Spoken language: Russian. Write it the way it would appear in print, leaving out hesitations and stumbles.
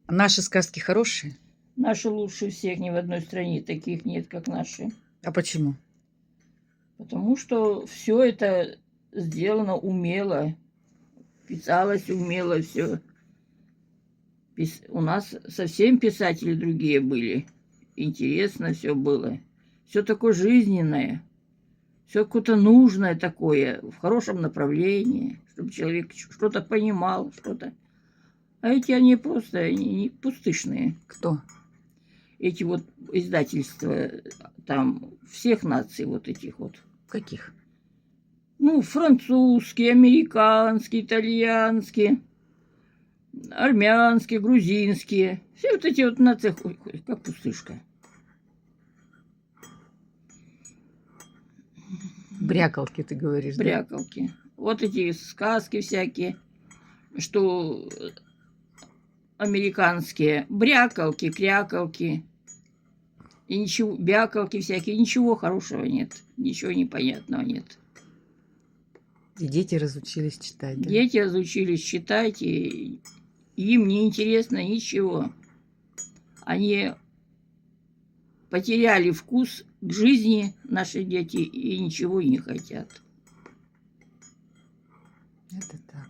А наши сказки хорошие? Наши лучше всех, ни в одной стране таких нет, как наши. А почему? Потому что все это сделано умело, писалось умело все. У нас совсем писатели другие были. Интересно все было. Все такое жизненное. Все какое-то нужное такое, в хорошем направлении, чтобы человек что-то понимал, что-то. А эти они просто они пустышные. Кто? Эти вот издательства там всех наций вот этих вот. Каких? Ну, французские, американские, итальянские, армянские, грузинские. Все вот эти вот нации, как пустышка. Брякалки, ты говоришь, да? Брякалки. Вот эти сказки всякие, что американские. Брякалки, крякалки. И ничего, бякалки всякие. Ничего хорошего нет. Ничего непонятного нет. И дети разучились читать, да? Дети разучились читать, и им не интересно ничего. Они потеряли вкус к жизни, наши дети, и ничего не хотят. Это так.